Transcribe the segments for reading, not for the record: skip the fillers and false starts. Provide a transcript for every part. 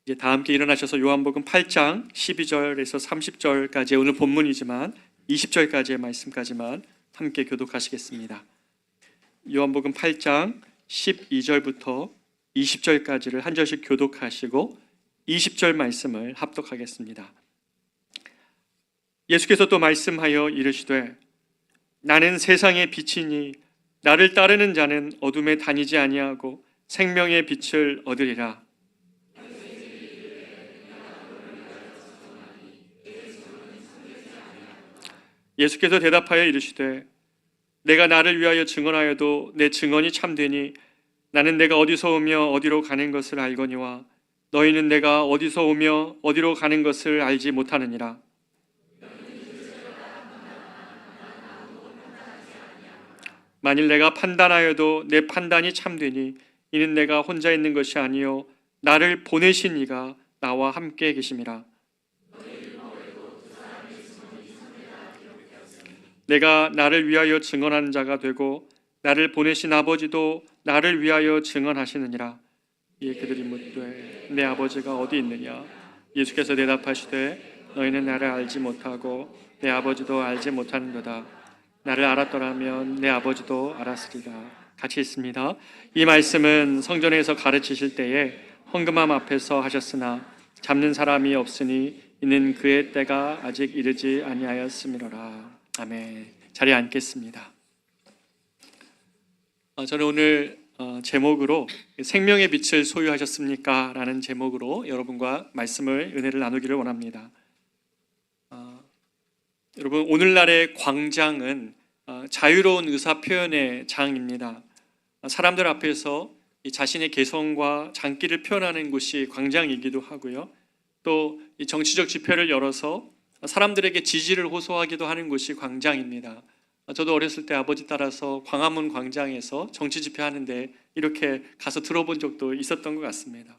이제 다 함께 일어나셔서 요한복음 8장 12절에서 30절까지 오늘 본문이지만 20절까지의 말씀까지만 함께 교독하시겠습니다. 요한복음 8장 12절부터 20절까지를 한 절씩 교독하시고 20절 말씀을 합독하겠습니다. 예수께서 또 말씀하여 이르시되 나는 세상의 빛이니 나를 따르는 자는 어둠에 다니지 아니하고 생명의 빛을 얻으리라. 예수께서 대답하여 이르시되 내가 나를 위하여 증언하여도 내 증언이 참되니 나는 내가 어디서 오며 어디로 가는 것을 알거니와 너희는 내가 어디서 오며 어디로 가는 것을 알지 못하느니라. 만일 내가 판단하여도 내 판단이 참되니 이는 내가 혼자 있는 것이 아니요 나를 보내신 이가 나와 함께 계심이라. 내가 나를 위하여 증언하는 자가 되고 나를 보내신 아버지도 나를 위하여 증언하시느니라. 이에 그들이 묻되 내 아버지가 어디 있느냐? 예수께서 대답하시되 너희는 나를 알지 못하고 내 아버지도 알지 못하는도다. 나를 알았더라면 내 아버지도 알았으리라. 같이 읽습니다. 이 말씀은 성전에서 가르치실 때에 헌금함 앞에서 하셨으나 잡는 사람이 없으니 이는 그의 때가 아직 이르지 아니하였음이로라. 아멘. 자리에 앉겠습니다. 저는 오늘 제목으로 생명의 빛을 소유하셨습니까? 라는 제목으로 여러분과 말씀을 은혜를 나누기를 원합니다. 여러분, 오늘날의 광장은 자유로운 의사 표현의 장입니다. 사람들 앞에서 자신의 개성과 장기를 표현하는 곳이 광장이기도 하고요. 또 정치적 집회를 열어서 사람들에게 지지를 호소하기도 하는 곳이 광장입니다. 저도 어렸을 때 아버지 따라서 광화문 광장에서 정치 집회하는데 이렇게 가서 들어본 적도 있었던 것 같습니다.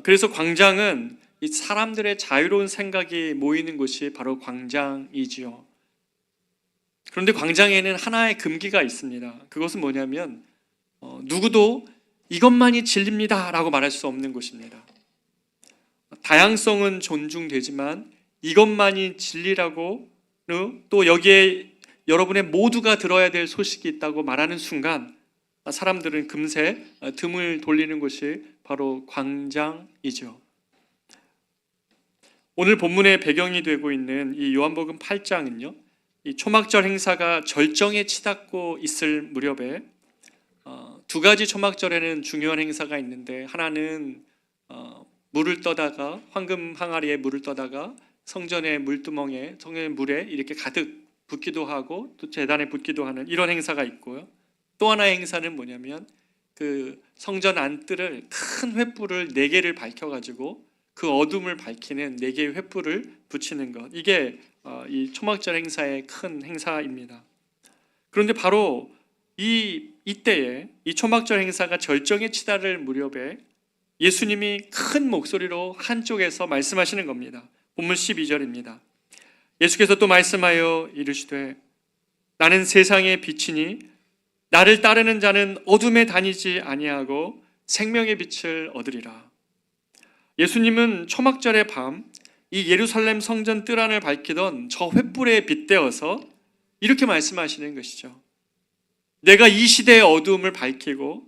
그래서 광장은 이 사람들의 자유로운 생각이 모이는 곳이 바로 광장이지요. 그런데 광장에는 하나의 금기가 있습니다. 그것은 뭐냐면 누구도 이것만이 진리입니다 라고 말할 수 없는 곳입니다. 다양성은 존중되지만 이것만이 진리라고 또 여기에 여러분의 모두가 들어야 될 소식이 있다고 말하는 순간 사람들은 금세 등을 돌리는 곳이 바로 광장이죠. 오늘 본문의 배경이 되고 있는 이 요한복음 8장은요, 이 초막절 행사가 절정에 치닫고 있을 무렵에 두 가지 초막절에는 중요한 행사가 있는데, 하나는 물을 떠다가 황금 항아리에 물을 떠다가 성전의 물두멍에, 성전의 물에 이렇게 가득 붓기도 하고 또 제단에 붓기도 하는 이런 행사가 있고요. 또 하나의 행사는 뭐냐면 그 성전 안뜰을 큰 횃불을 4개를 밝혀가지고 그 어둠을 밝히는 4개의 횃불을 붙이는 것, 이게 이 초막절 행사의 큰 행사입니다. 그런데 바로 이때에 이 초막절 행사가 절정에 치달을 무렵에 예수님이 큰 목소리로 한쪽에서 말씀하시는 겁니다. 본문 12절입니다. 예수께서 또 말씀하여 이르시되 나는 세상의 빛이니 나를 따르는 자는 어둠에 다니지 아니하고 생명의 빛을 얻으리라. 예수님은 초막절의 밤 이 예루살렘 성전 뜰 안을 밝히던 저 횃불에 빗대어서 이렇게 말씀하시는 것이죠. 내가 이 시대의 어두움을 밝히고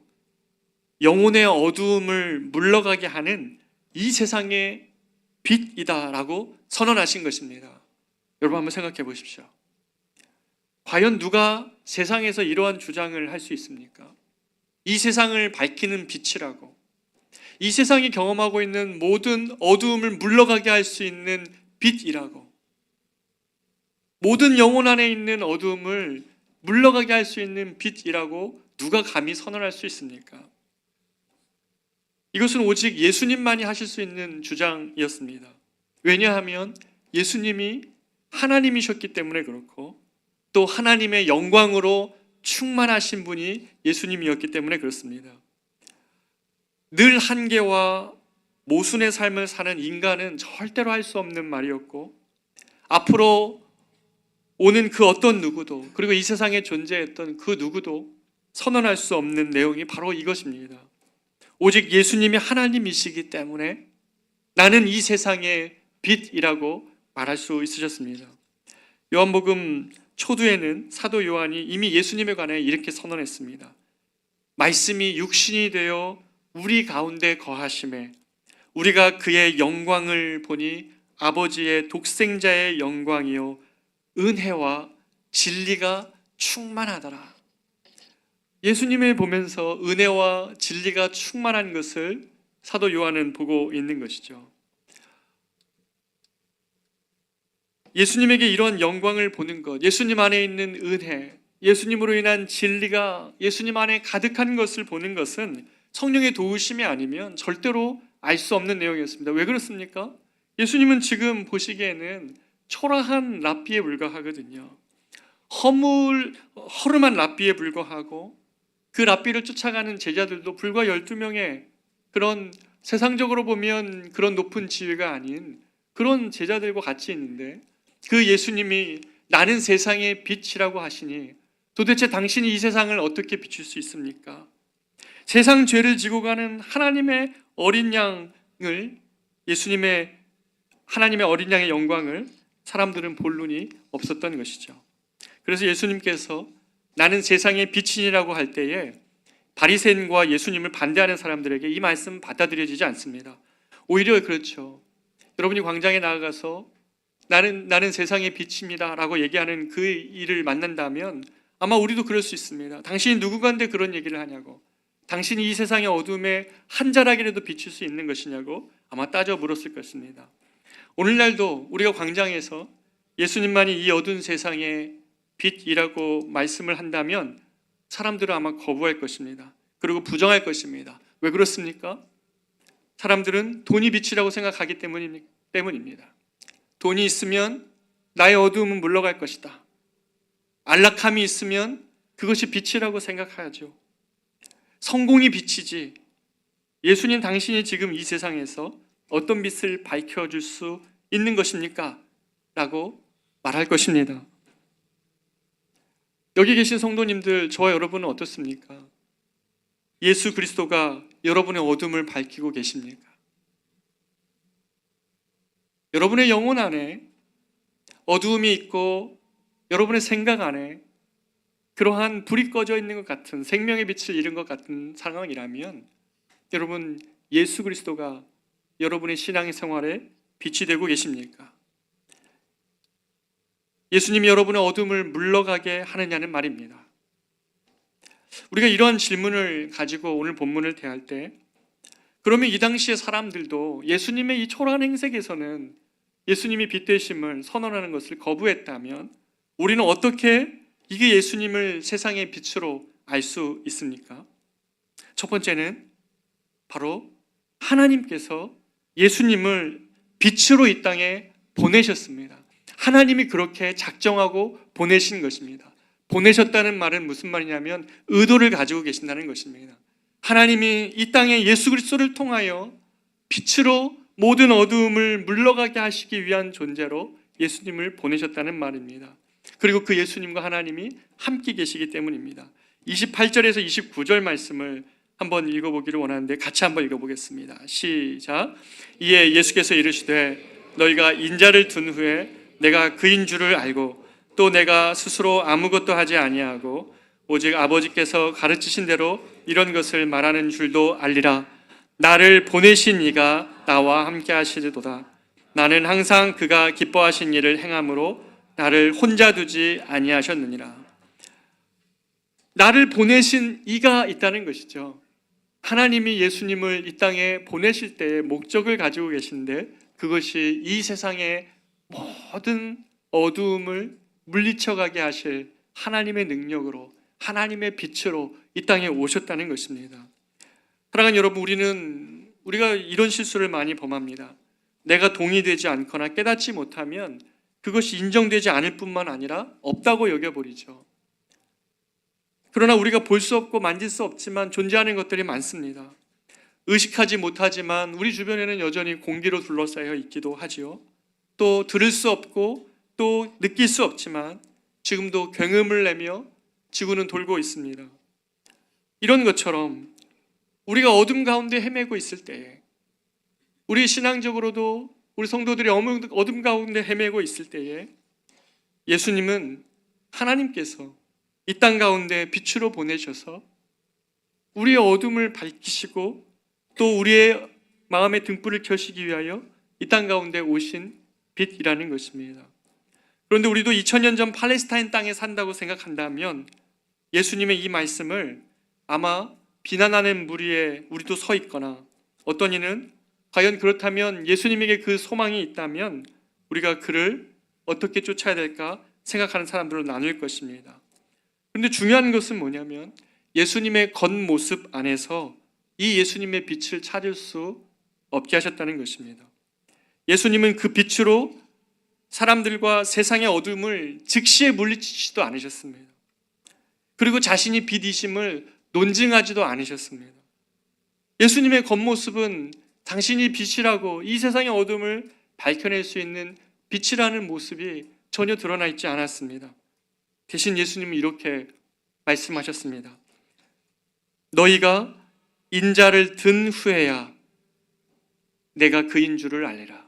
영혼의 어두움을 물러가게 하는 이 세상의 빛이다라고 선언하신 것입니다. 여러분 한번 생각해 보십시오. 과연 누가 세상에서 이러한 주장을 할 수 있습니까? 이 세상을 밝히는 빛이라고, 이 세상이 경험하고 있는 모든 어두움을 물러가게 할 수 있는 빛이라고, 모든 영혼 안에 있는 어두움을 물러가게 할 수 있는 빛이라고 누가 감히 선언할 수 있습니까? 이것은 오직 예수님만이 하실 수 있는 주장이었습니다. 왜냐하면 예수님이 하나님이셨기 때문에 그렇고 또 하나님의 영광으로 충만하신 분이 예수님이었기 때문에 그렇습니다. 늘 한계와 모순의 삶을 사는 인간은 절대로 할 수 없는 말이었고, 앞으로 오는 그 어떤 누구도, 그리고 이 세상에 존재했던 그 누구도 선언할 수 없는 내용이 바로 이것입니다. 오직 예수님이 하나님이시기 때문에 나는 이 세상의 빛이라고 말할 수 있으셨습니다. 요한복음 초두에는 사도 요한이 이미 예수님에 관해 이렇게 선언했습니다. 말씀이 육신이 되어 우리 가운데 거하심에 우리가 그의 영광을 보니 아버지의 독생자의 영광이요 은혜와 진리가 충만하더라. 예수님을 보면서 은혜와 진리가 충만한 것을 사도 요한은 보고 있는 것이죠. 예수님에게 이런 영광을 보는 것, 예수님 안에 있는 은혜, 예수님으로 인한 진리가 예수님 안에 가득한 것을 보는 것은 성령의 도우심이 아니면 절대로 알 수 없는 내용이었습니다. 왜 그렇습니까? 예수님은 지금 보시기에는 초라한 랍비에 불과하거든요. 허름한 랍비에 불과하고 그 랍비를 쫓아가는 제자들도 불과 12명의 그런 세상적으로 보면 그런 높은 지위가 아닌 그런 제자들과 같이 있는데 그 예수님이 나는 세상의 빛이라고 하시니 도대체 당신이 이 세상을 어떻게 비출 수 있습니까? 세상 죄를 지고 가는 하나님의 어린 양을 하나님의 어린 양의 영광을 사람들은 볼 눈이 없었던 것이죠. 그래서 예수님께서 나는 세상의 빛이라고 할 때에 바리새인과 예수님을 반대하는 사람들에게 이 말씀 받아들여지지 않습니다. 오히려 그렇죠. 여러분이 광장에 나아가서 나는 세상의 빛입니다 라고 얘기하는 그 일을 만난다면 아마 우리도 그럴 수 있습니다. 당신이 누구간데 그런 얘기를 하냐고, 당신이 이 세상의 어둠에 한 자락이라도 비출 수 있는 것이냐고 아마 따져 물었을 것입니다. 오늘날도 우리가 광장에서 예수님만이 이 어두운 세상의 빛이라고 말씀을 한다면 사람들은 아마 거부할 것입니다. 그리고 부정할 것입니다. 왜 그렇습니까? 사람들은 돈이 빛이라고 생각하기 때문입니다. 돈이 있으면 나의 어두움은 물러갈 것이다. 안락함이 있으면 그것이 빛이라고 생각하죠. 성공이 빛이지 예수님 당신이 지금 이 세상에서 어떤 빛을 밝혀줄 수 있는 것입니까? 라고 말할 것입니다. 여기 계신 성도님들, 저와 여러분은 어떻습니까? 예수 그리스도가 여러분의 어둠을 밝히고 계십니까? 여러분의 영혼 안에 어두움이 있고 여러분의 생각 안에 그러한 불이 꺼져 있는 것 같은, 생명의 빛을 잃은 것 같은 상황이라면 여러분, 예수 그리스도가 여러분의 신앙의 생활에 빛이 되고 계십니까? 예수님이 여러분의 어둠을 물러가게 하느냐는 말입니다. 우리가 이런 질문을 가지고 오늘 본문을 대할 때, 그러면 이 당시의 사람들도 예수님의 이 초라한 행색에서는 예수님이 빛 되심을 선언하는 것을 거부했다면 우리는 어떻게 이게 예수님을 세상의 빛으로 알 수 있습니까? 첫 번째는 바로 하나님께서 예수님을 빛으로 이 땅에 보내셨습니다. 하나님이 그렇게 작정하고 보내신 것입니다. 보내셨다는 말은 무슨 말이냐면 의도를 가지고 계신다는 것입니다. 하나님이 이 땅에 예수 그리스도를 통하여 빛으로 모든 어두움을 물러가게 하시기 위한 존재로 예수님을 보내셨다는 말입니다. 그리고 그 예수님과 하나님이 함께 계시기 때문입니다. 28절에서 29절 말씀을 한번 읽어보기를 원하는데 같이 한번 읽어보겠습니다. 시작. 이에 예수께서 이르시되 너희가 인자를 둔 후에 내가 그인 줄을 알고 또 내가 스스로 아무것도 하지 아니하고 오직 아버지께서 가르치신 대로 이런 것을 말하는 줄도 알리라. 나를 보내신 이가 나와 함께 하시리도다. 나는 항상 그가 기뻐하신 일을 행함으로 나를 혼자 두지 아니하셨느니라. 나를 보내신 이가 있다는 것이죠. 하나님이 예수님을 이 땅에 보내실 때의 목적을 가지고 계신데 그것이 이 세상의 모든 어두움을 물리쳐가게 하실 하나님의 능력으로, 하나님의 빛으로 이 땅에 오셨다는 것입니다. 사랑하는 여러분, 우리가 이런 실수를 많이 범합니다. 내가 동의되지 않거나 깨닫지 못하면 그것이 인정되지 않을 뿐만 아니라 없다고 여겨버리죠. 그러나 우리가 볼 수 없고 만질 수 없지만 존재하는 것들이 많습니다. 의식하지 못하지만 우리 주변에는 여전히 공기로 둘러싸여 있기도 하지요. 또 들을 수 없고 또 느낄 수 없지만 지금도 굉음을 내며 지구는 돌고 있습니다. 이런 것처럼 우리가 어둠 가운데 헤매고 있을 때에 우리 신앙적으로도 우리 성도들이 어둠 가운데 헤매고 있을 때에 예수님은 하나님께서 이 땅 가운데 빛으로 보내셔서 우리의 어둠을 밝히시고 또 우리의 마음의 등불을 켜시기 위하여 이 땅 가운데 오신 빛이라는 것입니다. 그런데 우리도 2000년 전 팔레스타인 땅에 산다고 생각한다면 예수님의 이 말씀을 아마 비난하는 무리에 우리도 서 있거나 어떤 이는 과연 그렇다면 예수님에게 그 소망이 있다면 우리가 그를 어떻게 쫓아야 될까 생각하는 사람들로 나눌 것입니다. 그런데 중요한 것은 뭐냐면 예수님의 겉모습 안에서 이 예수님의 빛을 찾을 수 없게 하셨다는 것입니다. 예수님은 그 빛으로 사람들과 세상의 어둠을 즉시에 물리치지도 않으셨습니다. 그리고 자신이 빛이심을 논증하지도 않으셨습니다. 예수님의 겉모습은 당신이 빛이라고 이 세상의 어둠을 밝혀낼 수 있는 빛이라는 모습이 전혀 드러나 있지 않았습니다. 대신 예수님은 이렇게 말씀하셨습니다. 너희가 인자를 든 후에야 내가 그인 줄을 알리라.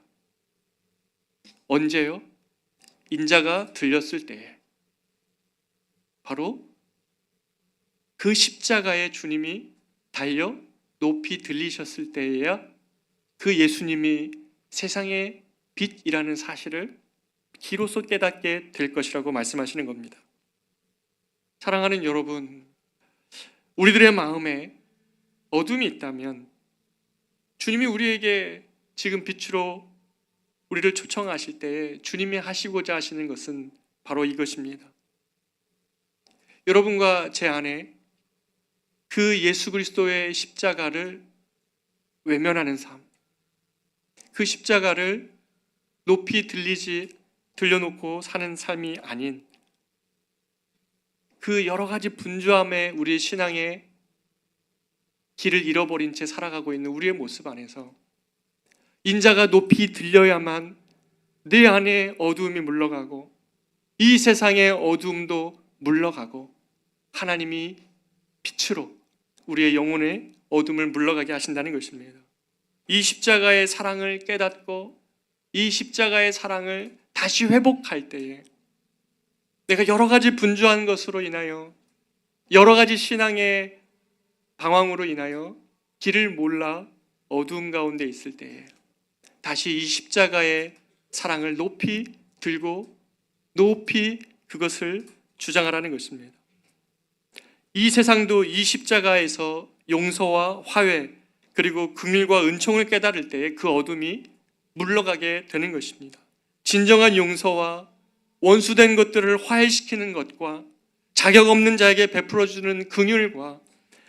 언제요? 인자가 들렸을 때에. 바로 그 십자가에 주님이 달려 높이 들리셨을 때에야 그 예수님이 세상의 빛이라는 사실을 기로써 깨닫게 될 것이라고 말씀하시는 겁니다. 사랑하는 여러분, 우리들의 마음에 어둠이 있다면 주님이 우리에게 지금 빛으로 우리를 초청하실 때에 주님이 하시고자 하시는 것은 바로 이것입니다. 여러분과 제 안에 그 예수 그리스도의 십자가를 외면하는 삶, 그 십자가를 높이 들려놓고 사는 삶이 아닌 그 여러 가지 분주함에 우리의 신앙의 길을 잃어버린 채 살아가고 있는 우리의 모습 안에서 인자가 높이 들려야만 내 안에 어두움이 물러가고 이 세상의 어두움도 물러가고 하나님이 빛으로 우리의 영혼의 어둠을 물러가게 하신다는 것입니다. 이 십자가의 사랑을 깨닫고 이 십자가의 사랑을 다시 회복할 때에 내가 여러 가지 분주한 것으로 인하여 여러 가지 신앙의 방황으로 인하여 길을 몰라 어두움 가운데 있을 때에 다시 이 십자가의 사랑을 높이 들고 높이 그것을 주장하라는 것입니다. 이 세상도 이 십자가에서 용서와 화해 그리고 긍휼과 은총을 깨달을 때에 그 어둠이 물러가게 되는 것입니다. 진정한 용서와 원수된 것들을 화해시키는 것과 자격 없는 자에게 베풀어주는 긍휼과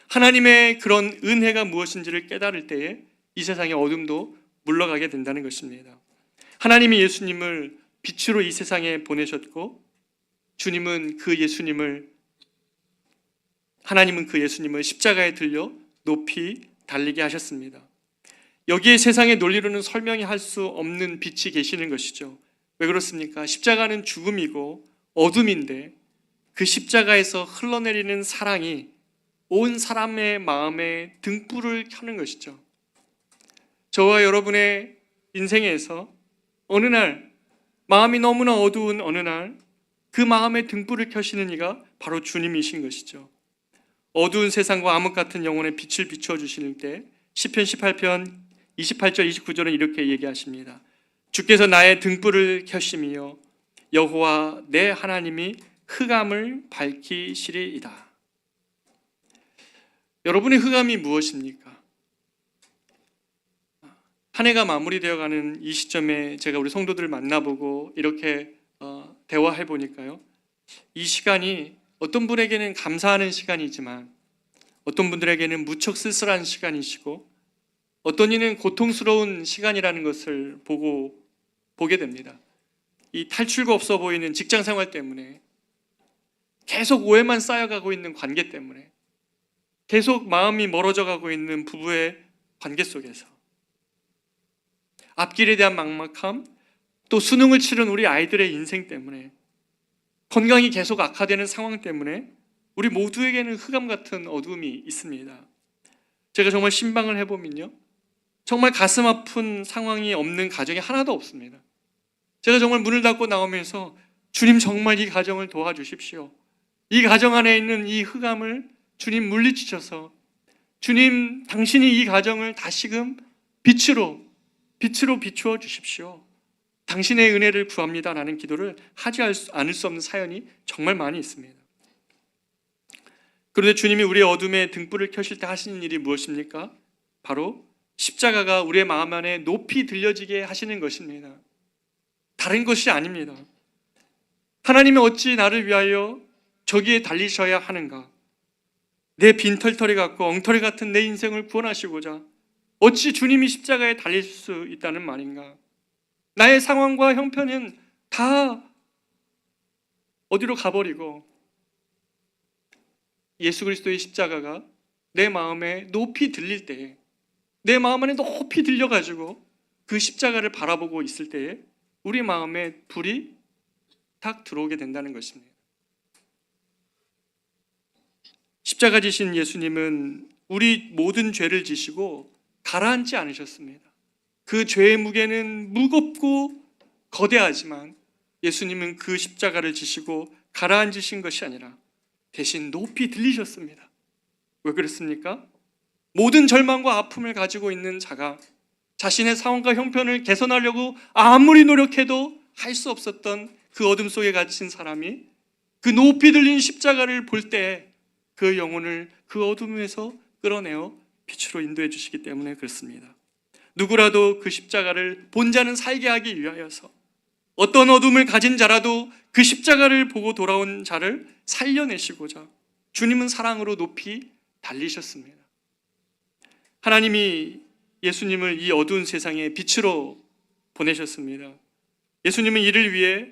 하나님의 그런 은혜가 무엇인지를 깨달을 때에 이 세상의 어둠도 물러가게 된다는 것입니다. 하나님이 예수님을 빛으로 이 세상에 보내셨고 하나님은 그 예수님을 십자가에 들려 높이 달리게 하셨습니다. 여기에 세상의 논리로는 설명이 할 수 없는 빛이 계시는 것이죠. 왜 그렇습니까? 십자가는 죽음이고 어둠인데 그 십자가에서 흘러내리는 사랑이 온 사람의 마음에 등불을 켜는 것이죠. 저와 여러분의 인생에서 어느 날 마음이 너무나 어두운 어느 날 그 마음에 등불을 켜시는 이가 바로 주님이신 것이죠. 어두운 세상과 암흑 같은 영혼의 빛을 비춰주실 때 시편 18편 28절 29절은 이렇게 얘기하십니다. 주께서 나의 등불을 켜심이요 여호와 내 하나님이 흑암을 밝히시리이다. 여러분의 흑암이 무엇입니까? 한 해가 마무리되어가는 이 시점에 제가 우리 성도들을 만나보고 이렇게 대화해 보니까요, 이 시간이 어떤 분에게는 감사하는 시간이지만 어떤 분들에게는 무척 쓸쓸한 시간이시고 어떤 이는 고통스러운 시간이라는 것을 보게 됩니다. 이 탈출구 없어 보이는 직장 생활 때문에 계속 오해만 쌓여가고 있는 관계 때문에 계속 마음이 멀어져 가고 있는 부부의 관계 속에서 앞길에 대한 막막함, 또 수능을 치른 우리 아이들의 인생 때문에 건강이 계속 악화되는 상황 때문에 우리 모두에게는 흑암 같은 어둠이 있습니다. 제가 정말 신방을 해보면요, 정말 가슴 아픈 상황이 없는 가정이 하나도 없습니다. 제가 정말 문을 닫고 나오면서 주님 정말 이 가정을 도와주십시오. 이 가정 안에 있는 이 흑암을 주님 물리치셔서 주님 당신이 이 가정을 다시금 빛으로 비추어 주십시오. 당신의 은혜를 구합니다라는 기도를 하지 않을 수 없는 사연이 정말 많이 있습니다. 그런데 주님이 우리의 어둠에 등불을 켜실 때 하시는 일이 무엇입니까? 바로 십자가가 우리의 마음 안에 높이 들려지게 하시는 것입니다. 다른 것이 아닙니다. 하나님이 어찌 나를 위하여 저기에 달리셔야 하는가? 내 빈털터리 같고 엉터리 같은 내 인생을 구원하시고자 어찌 주님이 십자가에 달릴 수 있다는 말인가? 나의 상황과 형편은 다 어디로 가버리고 예수 그리스도의 십자가가 내 마음에 높이 들릴 때에, 내 마음 안에 높이 들려가지고 그 십자가를 바라보고 있을 때에 우리 마음에 불이 탁 들어오게 된다는 것입니다. 십자가 지신 예수님은 우리 모든 죄를 지시고 가라앉지 않으셨습니다. 그 죄의 무게는 무겁고 거대하지만 예수님은 그 십자가를 지시고 가라앉으신 것이 아니라 대신 높이 들리셨습니다. 왜 그랬습니까? 모든 절망과 아픔을 가지고 있는 자가 자신의 상황과 형편을 개선하려고 아무리 노력해도 할 수 없었던 그 어둠 속에 갇힌 사람이 그 높이 들린 십자가를 볼 때 그 영혼을 그 어둠에서 끌어내어 빛으로 인도해 주시기 때문에 그렇습니다. 누구라도 그 십자가를 본 자는 살게 하기 위하여서 어떤 어둠을 가진 자라도 그 십자가를 보고 돌아온 자를 살려내시고자 주님은 사랑으로 높이 달리셨습니다. 하나님이 예수님을 이 어두운 세상에 빛으로 보내셨습니다. 예수님은 이를 위해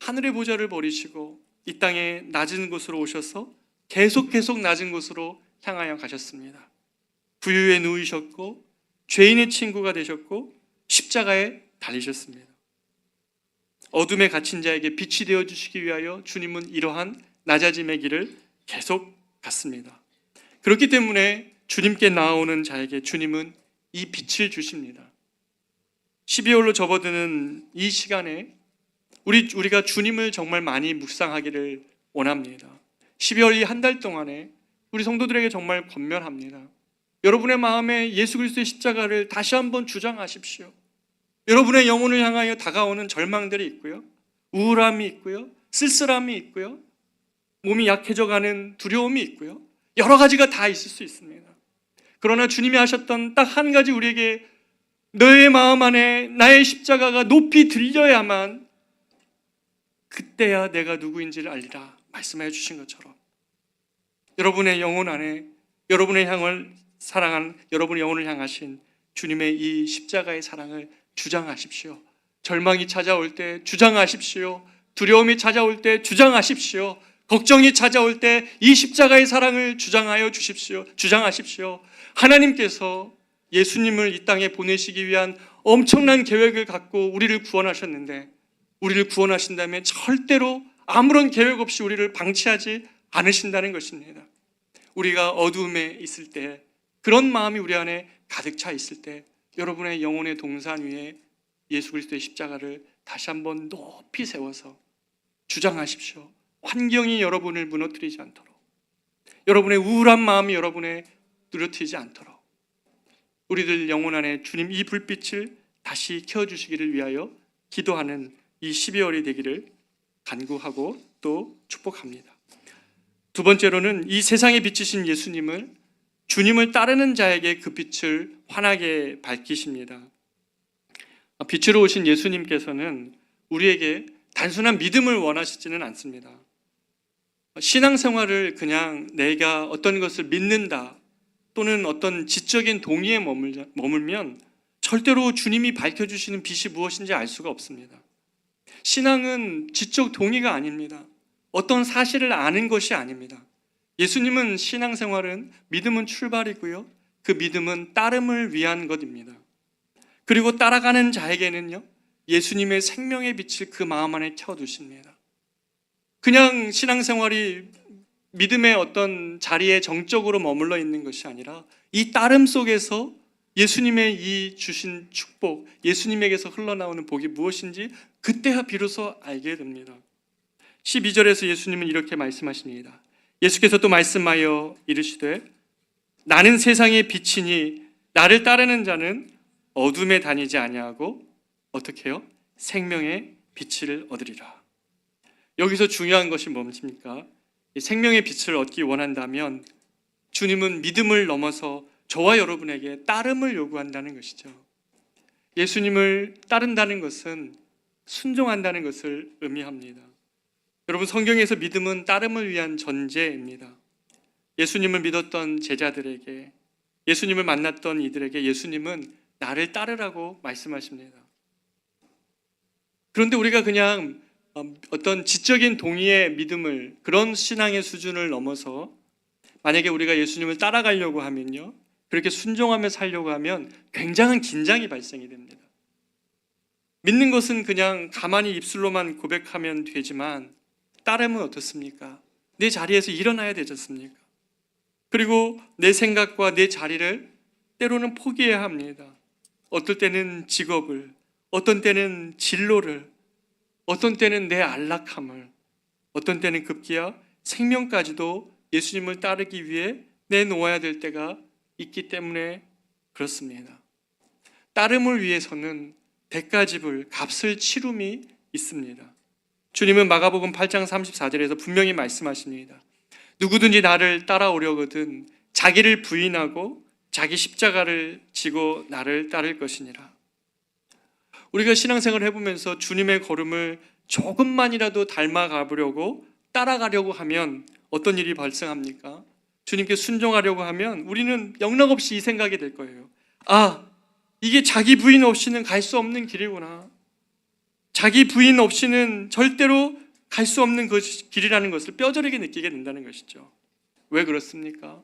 하늘의 보좌를 버리시고 이 땅에 낮은 곳으로 오셔서 계속 낮은 곳으로 향하여 가셨습니다. 부유에 누이셨고 죄인의 친구가 되셨고 십자가에 달리셨습니다. 어둠에 갇힌 자에게 빛이 되어주시기 위하여 주님은 이러한 낮아짐의 길을 계속 갔습니다. 그렇기 때문에 주님께 나아오는 자에게 주님은 이 빛을 주십니다. 12월로 접어드는 이 시간에 우리가 주님을 정말 많이 묵상하기를 원합니다. 12월 이 한 달 동안에 우리 성도들에게 정말 권면합니다. 여러분의 마음에 예수 그리스도의 십자가를 다시 한번 주장하십시오. 여러분의 영혼을 향하여 다가오는 절망들이 있고요, 우울함이 있고요, 쓸쓸함이 있고요, 몸이 약해져가는 두려움이 있고요, 여러 가지가 다 있을 수 있습니다. 그러나 주님이 하셨던 딱 한 가지, 우리에게 너의 마음 안에 나의 십자가가 높이 들려야만 그때야 내가 누구인지를 알리라 말씀해 주신 것처럼 여러분의 영혼 안에 여러분의 영혼을 향하신 주님의 이 십자가의 사랑을 주장하십시오. 절망이 찾아올 때 주장하십시오. 두려움이 찾아올 때 주장하십시오. 걱정이 찾아올 때 이 십자가의 사랑을 주장하십시오. 하나님께서 예수님을 이 땅에 보내시기 위한 엄청난 계획을 갖고 우리를 구원하셨는데, 우리를 구원하신다면 절대로 아무런 계획 없이 우리를 방치하지 않으신다는 것입니다. 우리가 어두움에 있을 때, 그런 마음이 우리 안에 가득 차 있을 때 여러분의 영혼의 동산 위에 예수 그리스도의 십자가를 다시 한번 높이 세워서 주장하십시오. 환경이 여러분을 무너뜨리지 않도록, 여러분의 우울한 마음이 여러분의 누려뜨리지 않도록 우리들 영혼 안에 주님 이 불빛을 다시 켜주시기를 위하여 기도하는 이 12월이 되기를 간구하고 또 축복합니다. 두 번째로는 이 세상에 비치신 예수님을, 주님을 따르는 자에게 그 빛을 환하게 밝히십니다. 빛으로 오신 예수님께서는 우리에게 단순한 믿음을 원하시지는 않습니다. 신앙생활을 그냥 내가 어떤 것을 믿는다 또는 어떤 지적인 동의에 머물면 절대로 주님이 밝혀주시는 빛이 무엇인지 알 수가 없습니다. 신앙은 지적 동의가 아닙니다. 어떤 사실을 아는 것이 아닙니다. 예수님은 신앙생활은 믿음은 출발이고요, 그 믿음은 따름을 위한 것입니다. 그리고 따라가는 자에게는요, 예수님의 생명의 빛을 그 마음 안에 켜두십니다. 그냥 신앙생활이 믿음의 어떤 자리에 정적으로 머물러 있는 것이 아니라 이 따름 속에서 예수님의 이 주신 축복, 예수님에게서 흘러나오는 복이 무엇인지 그때야 비로소 알게 됩니다. 12절에서 예수님은 이렇게 말씀하십니다. 예수께서 또 말씀하여 이르시되 나는 세상의 빛이니 나를 따르는 자는 어둠에 다니지 아니하고 어떻게 해요? 생명의 빛을 얻으리라. 여기서 중요한 것이 뭡니까? 생명의 빛을 얻기 원한다면 주님은 믿음을 넘어서 저와 여러분에게 따름을 요구한다는 것이죠. 예수님을 따른다는 것은 순종한다는 것을 의미합니다. 여러분, 성경에서 믿음은 따름을 위한 전제입니다. 예수님을 믿었던 제자들에게, 예수님을 만났던 이들에게 예수님은 나를 따르라고 말씀하십니다. 그런데 우리가 그냥 어떤 지적인 동의의 믿음을, 그런 신앙의 수준을 넘어서 만약에 우리가 예수님을 따라가려고 하면요, 그렇게 순종하며 살려고 하면 굉장한 긴장이 발생이 됩니다. 믿는 것은 그냥 가만히 입술로만 고백하면 되지만 따르면 어떻습니까? 내 자리에서 일어나야 되지 않습니까? 그리고 내 생각과 내 자리를 때로는 포기해야 합니다. 어떨 때는 직업을, 어떤 때는 진로를, 어떤 때는 내 안락함을, 어떤 때는 급기야 생명까지도 예수님을 따르기 위해 내놓아야 될 때가 있기 때문에 그렇습니다. 따름을 위해서는 대가 지불, 값을 치름이 있습니다. 주님은 마가복음 8장 34절에서 분명히 말씀하십니다. 누구든지 나를 따라오려거든 자기를 부인하고 자기 십자가를 지고 나를 따를 것이니라. 우리가 신앙생활을 해보면서 주님의 걸음을 조금만이라도 닮아가보려고 따라가려고 하면 어떤 일이 발생합니까? 주님께 순종하려고 하면 우리는 영락없이 이 생각이 될 거예요. 아, 이게 자기 부인 없이는 갈 수 없는 길이구나. 자기 부인 없이는 절대로 갈 수 없는 길이라는 것을 뼈저리게 느끼게 된다는 것이죠. 왜 그렇습니까?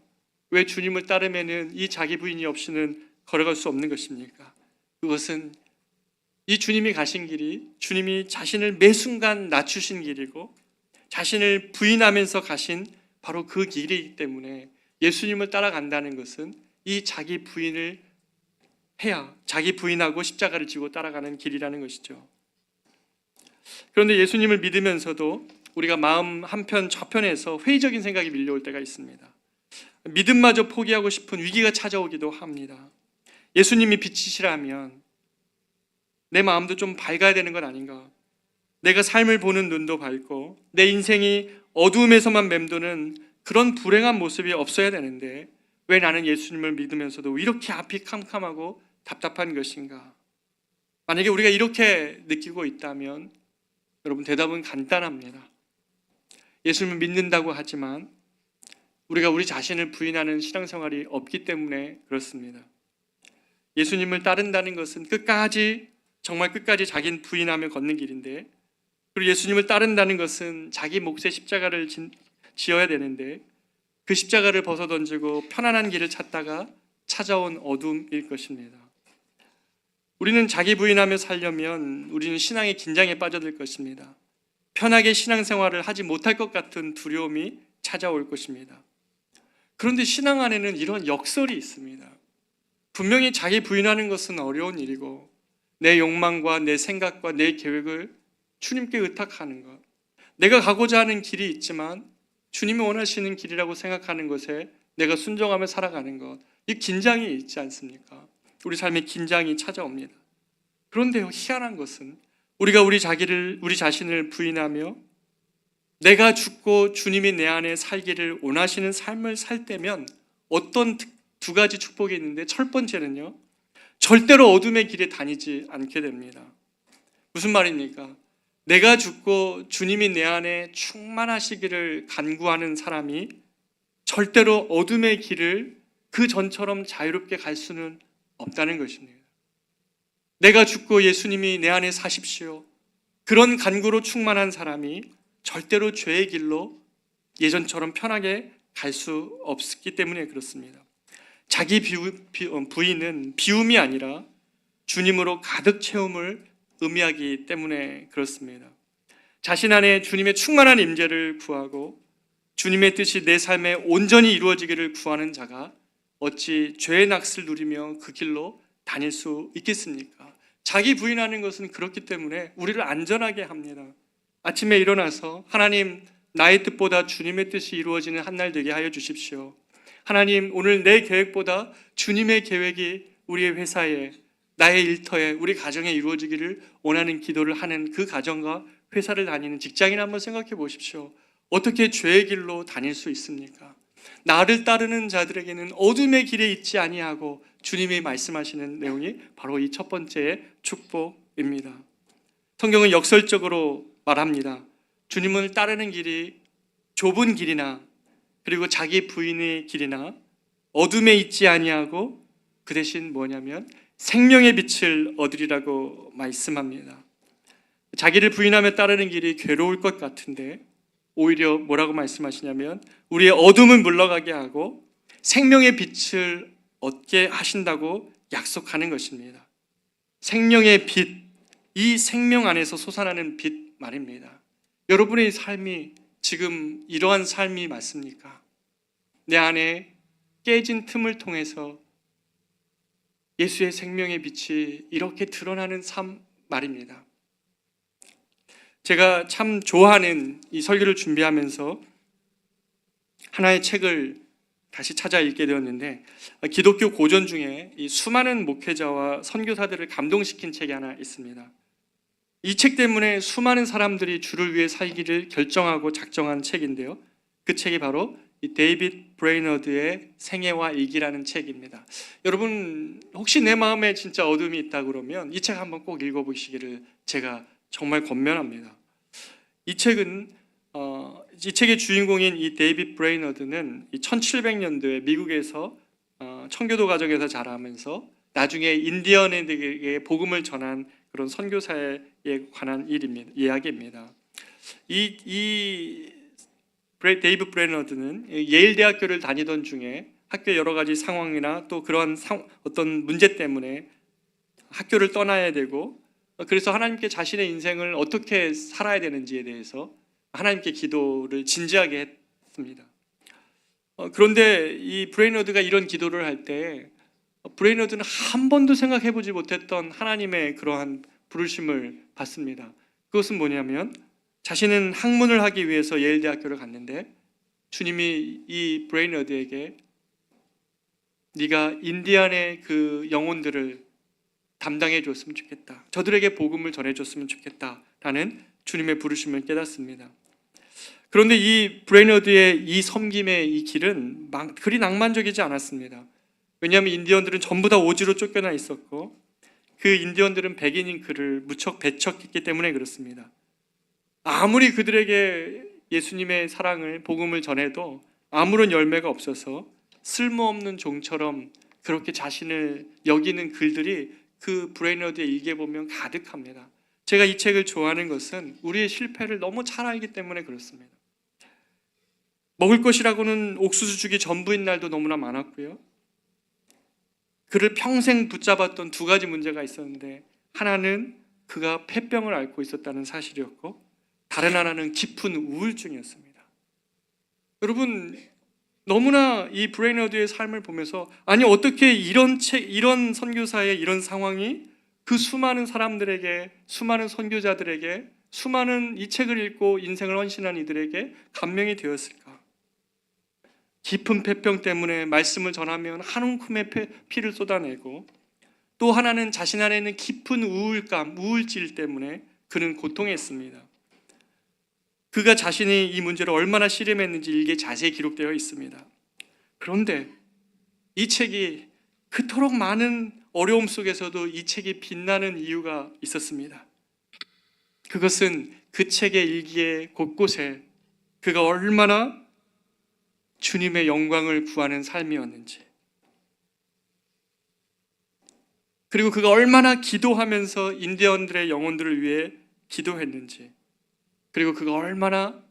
왜 주님을 따르면은 이 자기 부인이 없이는 걸어갈 수 없는 것입니까? 그것은 이 주님이 가신 길이 주님이 자신을 매 순간 낮추신 길이고 자신을 부인하면서 가신 바로 그 길이기 때문에 예수님을 따라간다는 것은 이 자기 부인을 해야, 자기 부인하고 십자가를 지고 따라가는 길이라는 것이죠. 그런데 예수님을 믿으면서도 우리가 마음 한편 저편에서 회의적인 생각이 밀려올 때가 있습니다. 믿음마저 포기하고 싶은 위기가 찾아오기도 합니다. 예수님이 빛이시라면 내 마음도 좀 밝아야 되는 건 아닌가? 내가 삶을 보는 눈도 밝고 내 인생이 어두움에서만 맴도는 그런 불행한 모습이 없어야 되는데 왜 나는 예수님을 믿으면서도 이렇게 앞이 캄캄하고 답답한 것인가? 만약에 우리가 이렇게 느끼고 있다면 여러분, 대답은 간단합니다. 예수님을 믿는다고 하지만 우리가 우리 자신을 부인하는 신앙생활이 없기 때문에 그렇습니다. 예수님을 따른다는 것은 끝까지, 정말 끝까지 자기는 부인하며 걷는 길인데, 그리고 예수님을 따른다는 것은 자기 몫의 십자가를 지어야 되는데 그 십자가를 벗어던지고 편안한 길을 찾다가 찾아온 어둠일 것입니다. 우리는 자기 부인하며 살려면 우리는 신앙의 긴장에 빠져들 것입니다. 편하게 신앙생활을 하지 못할 것 같은 두려움이 찾아올 것입니다. 그런데 신앙 안에는 이런 역설이 있습니다. 분명히 자기 부인하는 것은 어려운 일이고 내 욕망과 내 생각과 내 계획을 주님께 의탁하는 것, 내가 가고자 하는 길이 있지만 주님이 원하시는 길이라고 생각하는 것에 내가 순종하며 살아가는 것, 이 긴장이 있지 않습니까? 우리 삶에 긴장이 찾아옵니다. 그런데요, 희한한 것은 우리가 우리 자신을 부인하며 내가 죽고 주님이 내 안에 살기를 원하시는 삶을 살 때면 어떤 두 가지 축복이 있는데, 첫 번째는요, 절대로 어둠의 길에 다니지 않게 됩니다. 무슨 말입니까? 내가 죽고 주님이 내 안에 충만하시기를 간구하는 사람이 절대로 어둠의 길을 그 전처럼 자유롭게 갈 수는 없다는 것입니다. 내가 죽고 예수님이 내 안에 사십시오, 그런 간구로 충만한 사람이 절대로 죄의 길로 예전처럼 편하게 갈 수 없기 때문에 그렇습니다. 자기 부인은 비움이 아니라 주님으로 가득 채움을 의미하기 때문에 그렇습니다. 자신 안에 주님의 충만한 임재를 구하고 주님의 뜻이 내 삶에 온전히 이루어지기를 구하는 자가 어찌 죄의 낚시를 누리며 그 길로 다닐 수 있겠습니까? 자기 부인하는 것은 그렇기 때문에 우리를 안전하게 합니다. 아침에 일어나서 하나님, 나의 뜻보다 주님의 뜻이 이루어지는 한 날 되게 하여 주십시오. 하나님, 오늘 내 계획보다 주님의 계획이 우리의 회사에, 나의 일터에, 우리 가정에 이루어지기를 원하는 기도를 하는 그 가정과 회사를 다니는 직장인 한번 생각해 보십시오. 어떻게 죄의 길로 다닐 수 있습니까? 나를 따르는 자들에게는 어둠의 길에 있지 아니하고, 주님이 말씀하시는 내용이 바로 이 첫 번째의 축복입니다. 성경은 역설적으로 말합니다. 주님을 따르는 길이 좁은 길이나 그리고 자기 부인의 길이나 어둠에 있지 아니하고 그 대신 뭐냐면 생명의 빛을 얻으리라고 말씀합니다. 자기를 부인하며 따르는 길이 괴로울 것 같은데 오히려 뭐라고 말씀하시냐면 우리의 어둠은 물러가게 하고 생명의 빛을 얻게 하신다고 약속하는 것입니다. 생명의 빛, 이 생명 안에서 솟아나는 빛 말입니다. 여러분의 삶이 지금 이러한 삶이 맞습니까? 내 안에 깨진 틈을 통해서 예수의 생명의 빛이 이렇게 드러나는 삶 말입니다. 제가 참 좋아하는 이 설교를 준비하면서 하나의 책을 다시 찾아 읽게 되었는데, 기독교 고전 중에 이 수많은 목회자와 선교사들을 감동시킨 책이 하나 있습니다. 이 책 때문에 수많은 사람들이 주를 위해 살기를 결정하고 작정한 책인데요, 그 책이 바로 이 데이빗 브레이너드의 생애와 일기라는 책입니다. 여러분 혹시 내 마음에 진짜 어둠이 있다 그러면 이 책 한번 꼭 읽어보시기를 제가 정말 권면합니다. 이 책은 이 책의 주인공인 이 데이빗 브레이너드는 1700년도에 미국에서 청교도 가정에서 자라면서 나중에 인디언에게 복음을 전한 그런 선교사에 관한 이야기입니다. 이 데이빗 브레이너드는 예일 대학교를 다니던 중에 학교 여러 가지 상황이나 또 그런 어떤 문제 때문에 학교를 떠나야 되고, 그래서 하나님께 자신의 인생을 어떻게 살아야 되는지에 대해서 하나님께 기도를 진지하게 했습니다. 그런데 이 브레이너드가 이런 기도를 할 때 브레이너드는 한 번도 생각해 보지 못했던 하나님의 그러한 부르심을 받습니다. 그것은 뭐냐면 자신은 학문을 하기 위해서 예일 대학교를 갔는데 주님이 이 브레이너드에게 네가 인디안의 그 영혼들을 담당해 줬으면 좋겠다, 저들에게 복음을 전해 줬으면 좋겠다 라는 주님의 부르심을 깨닫습니다. 그런데 이 브레이너드의 이 섬김의 이 길은 그리 낭만적이지 않았습니다. 왜냐하면 인디언들은 전부 다 오지로 쫓겨나 있었고 그 인디언들은 백인인 그를 무척 배척했기 때문에 그렇습니다. 아무리 그들에게 예수님의 사랑을, 복음을 전해도 아무런 열매가 없어서 쓸모없는 종처럼 그렇게 자신을 여기는 글들이 그 브레이너드의 일기에 보면 가득합니다. 제가 이 책을 좋아하는 것은 우리의 실패를 너무 잘 알기 때문에 그렇습니다. 먹을 것이라고는 옥수수 죽이 전부인 날도 너무나 많았고요, 그를 평생 붙잡았던 두 가지 문제가 있었는데 하나는 그가 폐병을 앓고 있었다는 사실이었고 다른 하나는 깊은 우울증이었습니다. 여러분 너무나 이 브레이너드의 삶을 보면서 아니 어떻게 이런 선교사의 이런 상황이 그 수많은 사람들에게, 수많은 선교자들에게, 수많은 이 책을 읽고 인생을 헌신한 이들에게 감명이 되었을까? 깊은 폐병 때문에 말씀을 전하면 한 움큼의 피를 쏟아내고, 또 하나는 자신 안에 있는 깊은 우울감, 우울질 때문에 그는 고통했습니다. 그가 자신이 이 문제를 얼마나 씨름했는지 일기에 자세히 기록되어 있습니다. 그런데 이 책이 그토록 많은 어려움 속에서도 이 책이 빛나는 이유가 있었습니다. 그것은 그 책의 일기의 곳곳에 그가 얼마나 주님의 영광을 구하는 삶이었는지, 그리고 그가 얼마나 기도하면서 인디언들의 영혼들을 위해 기도했는지, 그리고 그가 얼마나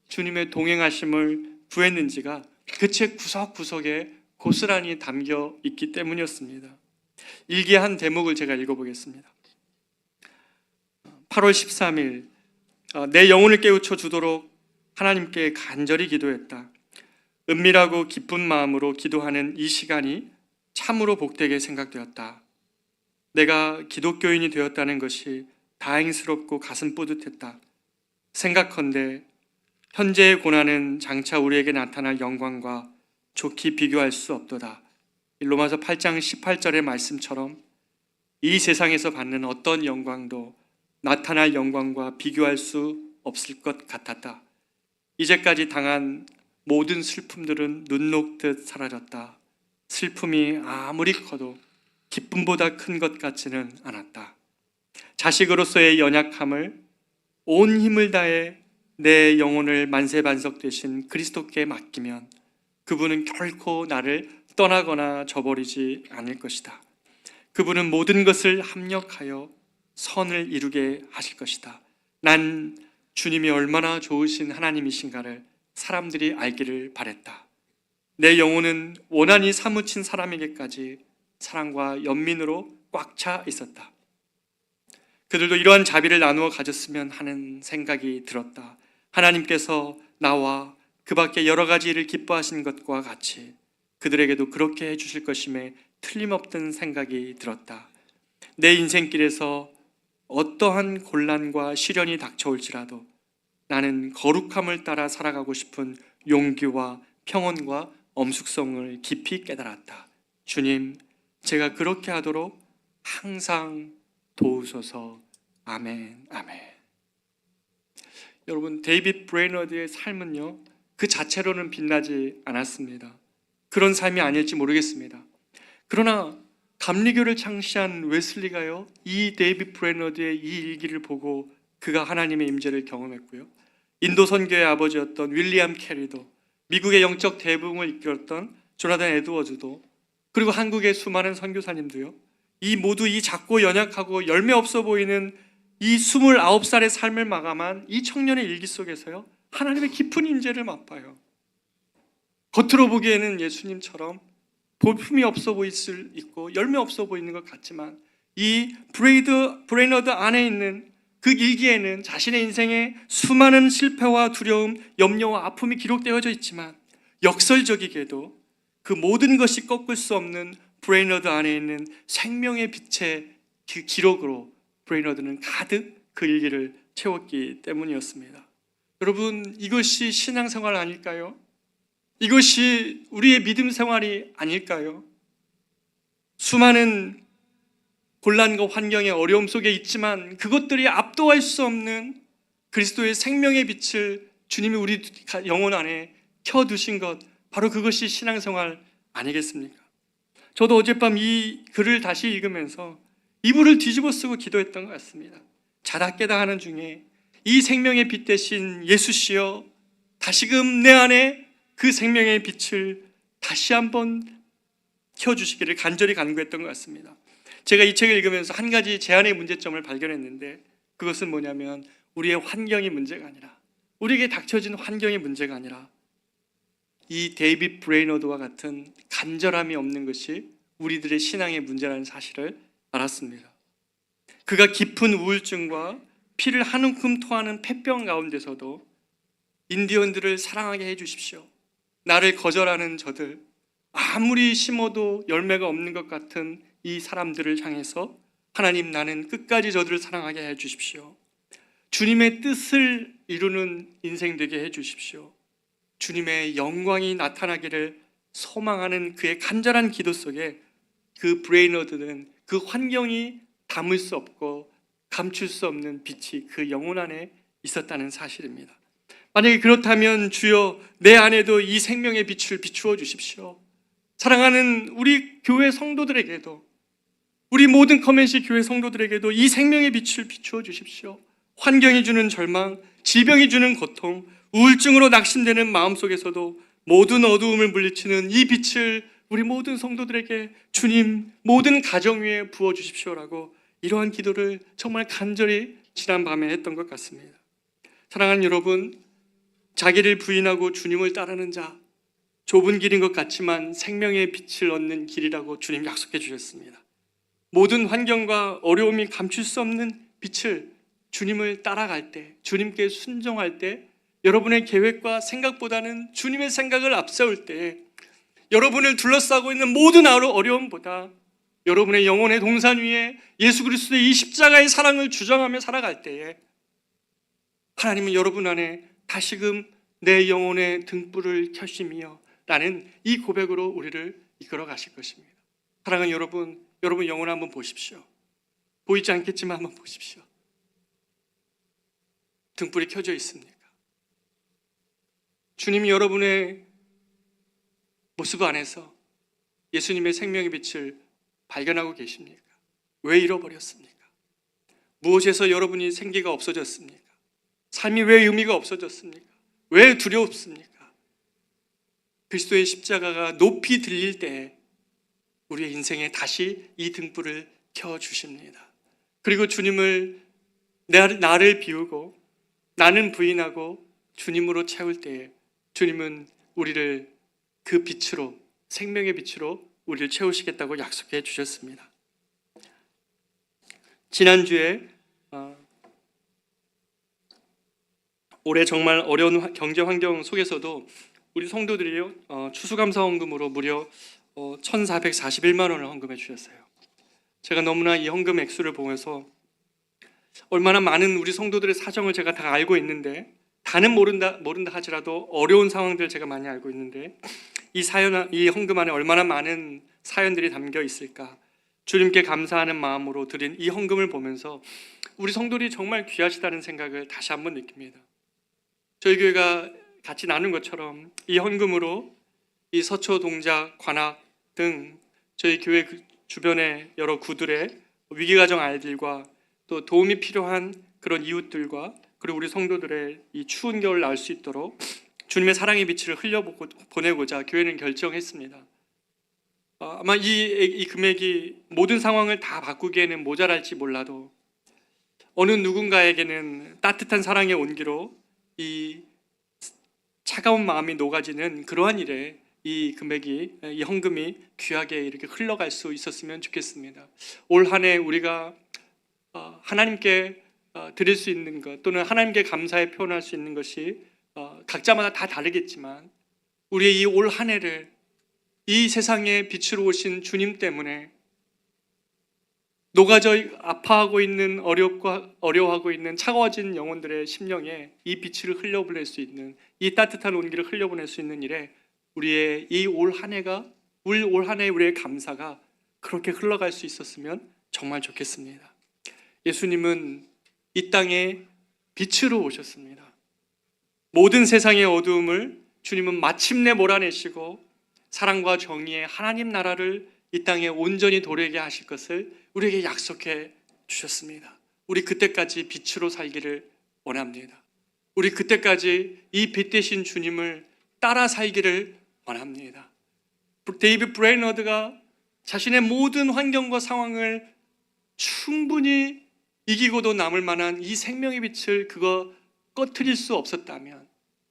주님의 동행하심을 구했는지가 그 책 구석구석에 고스란히 담겨 있기 때문이었습니다. 일기의 한 대목을 제가 읽어보겠습니다. 8월 13일 내 영혼을 깨우쳐 주도록 하나님께 간절히 기도했다. 은밀하고 기쁜 마음으로 기도하는 이 시간이 참으로 복되게 생각되었다. 내가 기독교인이 되었다는 것이 다행스럽고 가슴 뿌듯했다. 생각컨대 현재의 고난은 장차 우리에게 나타날 영광과 좋게 비교할 수 없도다. 로마서 8장 18절의 말씀처럼 이 세상에서 받는 어떤 영광도 나타날 영광과 비교할 수 없을 것 같았다. 이제까지 당한 모든 슬픔들은 눈 녹듯 사라졌다. 슬픔이 아무리 커도 기쁨보다 큰 것 같지는 않았다. 자식으로서의 연약함을 온 힘을 다해 내 영혼을 만세반석 되신 그리스도께 맡기면 그분은 결코 나를 떠나거나 저버리지 않을 것이다. 그분은 모든 것을 합력하여 선을 이루게 하실 것이다. 난 주님이 얼마나 좋으신 하나님이신가를 사람들이 알기를 바랬다. 내 영혼은 원한이 사무친 사람에게까지 사랑과 연민으로 꽉 차 있었다. 그들도 이러한 자비를 나누어 가졌으면 하는 생각이 들었다. 하나님께서 나와 그 밖에 여러 가지 일을 기뻐하신 것과 같이 그들에게도 그렇게 해주실 것임에 틀림없던 생각이 들었다. 내 인생길에서 어떠한 곤란과 시련이 닥쳐올지라도 나는 거룩함을 따라 살아가고 싶은 용기와 평온과 엄숙성을 깊이 깨달았다. 주님, 제가 그렇게 하도록 항상 도우소서. 아멘, 아멘. 여러분, 데이빗 브레이너드의 삶은요, 그 자체로는 빛나지 않았습니다. 그런 삶이 아닐지 모르겠습니다. 그러나 감리교를 창시한 웨슬리가요, 이 데이빗 브레이너드의 이 일기를 보고 그가 하나님의 임재를 경험했고요, 인도 선교의 아버지였던 윌리엄 캐리도, 미국의 영적 대부흥을 이끌었던 조나단 에드워즈도, 그리고 한국의 수많은 선교사님도요, 이 모두 이 작고 연약하고 열매 없어 보이는 이 29살의 삶을 마감한 이 청년의 일기 속에서요, 하나님의 깊은 임재를 맛봐요. 겉으로 보기에는 예수님처럼 볼품이 없어 보일 수 있고 열매 없어 보이는 것 같지만 이 브레이너드 안에 있는 그 일기에는 자신의 인생의 수많은 실패와 두려움, 염려와 아픔이 기록되어져 있지만 역설적이게도 그 모든 것이 꺾을 수 없는 브레이너드 안에 있는 생명의 빛의 그 기록으로 브레이너드는 가득 그 일기를 채웠기 때문이었습니다. 여러분, 이것이 신앙생활 아닐까요? 이것이 우리의 믿음 생활이 아닐까요? 수많은 곤란과 환경의 어려움 속에 있지만 그것들이 압도할 수 없는 그리스도의 생명의 빛을 주님이 우리 영혼 안에 켜두신 것, 바로 그것이 신앙생활 아니겠습니까? 저도 어젯밤 이 글을 다시 읽으면서 이불을 뒤집어 쓰고 기도했던 것 같습니다. 자다 깨다 하는 중에 이 생명의 빛 대신 예수시여, 다시금 내 안에 그 생명의 빛을 다시 한번 켜주시기를 간절히 간구했던 것 같습니다. 제가 이 책을 읽으면서 한 가지 제안의 문제점을 발견했는데, 그것은 뭐냐면 우리의 환경이 문제가 아니라, 우리에게 닥쳐진 환경이 문제가 아니라 이 데이빗 브레이너드와 같은 간절함이 없는 것이 우리들의 신앙의 문제라는 사실을 알았습니다. 그가 깊은 우울증과 피를 한 움큼 토하는 폐병 가운데서도 인디언들을 사랑하게 해주십시오, 나를 거절하는 저들, 아무리 심어도 열매가 없는 것 같은 이 사람들을 향해서 하나님, 나는 끝까지 저들을 사랑하게 해주십시오, 주님의 뜻을 이루는 인생 되게 해주십시오, 주님의 영광이 나타나기를 소망하는 그의 간절한 기도 속에 그 브레이너드는 그 환경이 담을 수 없고 감출 수 없는 빛이 그 영혼 안에 있었다는 사실입니다. 만약에 그렇다면 주여, 내 안에도 이 생명의 빛을 비추어 주십시오. 사랑하는 우리 교회 성도들에게도, 우리 모든 커맨시 교회 성도들에게도 이 생명의 빛을 비추어 주십시오. 환경이 주는 절망, 질병이 주는 고통, 우울증으로 낙심되는 마음속에서도 모든 어두움을 물리치는 이 빛을 우리 모든 성도들에게 주님 모든 가정 위에 부어주십시오라고 이러한 기도를 정말 간절히 지난 밤에 했던 것 같습니다. 사랑하는 여러분, 자기를 부인하고 주님을 따르는 자, 좁은 길인 것 같지만 생명의 빛을 얻는 길이라고 주님 약속해 주셨습니다. 모든 환경과 어려움이 감출 수 없는 빛을, 주님을 따라갈 때, 주님께 순종할 때 여러분의 계획과 생각보다는 주님의 생각을 앞세울 때, 여러분을 둘러싸고 있는 모든 어려움보다 여러분의 영혼의 동산 위에 예수 그리스도의 이 십자가의 사랑을 주장하며 살아갈 때에 하나님은 여러분 안에 다시금 내 영혼의 등불을 켜시며 라는 이 고백으로 우리를 이끌어 가실 것입니다. 사랑하는 여러분, 여러분 영혼 한번 보십시오. 보이지 않겠지만 한번 보십시오. 등불이 켜져 있습니까? 주님이 여러분의 모습 안에서 예수님의 생명의 빛을 발견하고 계십니까? 왜 잃어버렸습니까? 무엇에서 여러분이 생기가 없어졌습니까? 삶이 왜 의미가 없어졌습니까? 왜 두렵습니까? 그리스도의 십자가가 높이 들릴 때 우리의 인생에 다시 이 등불을 켜주십니다. 그리고 주님을 나를 비우고 나는 부인하고 주님으로 채울 때에 주님은 우리를 그 빛으로, 생명의 빛으로 우리를 채우시겠다고 약속해 주셨습니다. 지난주에 올해 정말 어려운 경제 환경 속에서도 우리 성도들이 추수감사 헌금으로 무려 1,441만 원을 헌금해 주셨어요. 제가 너무나 이 헌금 액수를 보면서 얼마나 많은 우리 성도들의 사정을 제가 다 알고 있는데, 다는 모른다 하지라도 어려운 상황들 제가 많이 알고 있는데, 이 헌금 안에 얼마나 많은 사연들이 담겨 있을까. 주님께 감사하는 마음으로 드린 이 헌금을 보면서 우리 성도들이 정말 귀하시다는 생각을 다시 한번 느낍니다. 저희 교회가 같이 나눈 것처럼 이 헌금으로 이 서초, 동작, 관악 등 저희 교회 주변의 여러 구들의 위기가정 아이들과 또 도움이 필요한 그런 이웃들과 그리고 우리 성도들의 이 추운 겨울 날 수 있도록 주님의 사랑의 빛을 흘려보내고자 교회는 결정했습니다. 아마 이 금액이 모든 상황을 다 바꾸기에는 모자랄지 몰라도 어느 누군가에게는 따뜻한 사랑의 온기로 이 차가운 마음이 녹아지는 그러한 일에 이 금액이, 이 헌금이 귀하게 이렇게 흘러갈 수 있었으면 좋겠습니다. 올 한 해 우리가 하나님께 드릴 수 있는 것 또는 하나님께 감사에 표현할 수 있는 것이 각자마다 다 다르겠지만 우리의 이 올 한 해를 이 세상에 빛으로 오신 주님 때문에 녹아져 아파하고 있는 어려워하고 있는 차가워진 영혼들의 심령에 이 빛을 흘려보낼 수 있는, 이 따뜻한 온기를 흘려보낼 수 있는 일에 우리의 이 올 한 해가 올 한 해 우리의 감사가 그렇게 흘러갈 수 있었으면 정말 좋겠습니다. 예수님은 이 땅에 빛으로 오셨습니다. 모든 세상의 어두움을 주님은 마침내 몰아내시고 사랑과 정의의 하나님 나라를 이 땅에 온전히 도래하게 하실 것을 우리에게 약속해 주셨습니다. 우리 그때까지 빛으로 살기를 원합니다. 우리 그때까지 이 빛 대신 주님을 따라 살기를 원합니다. 데이비드 브레이너드가 자신의 모든 환경과 상황을 충분히 이기고도 남을 만한 이 생명의 빛을 그거 꺼트릴 수 없었다면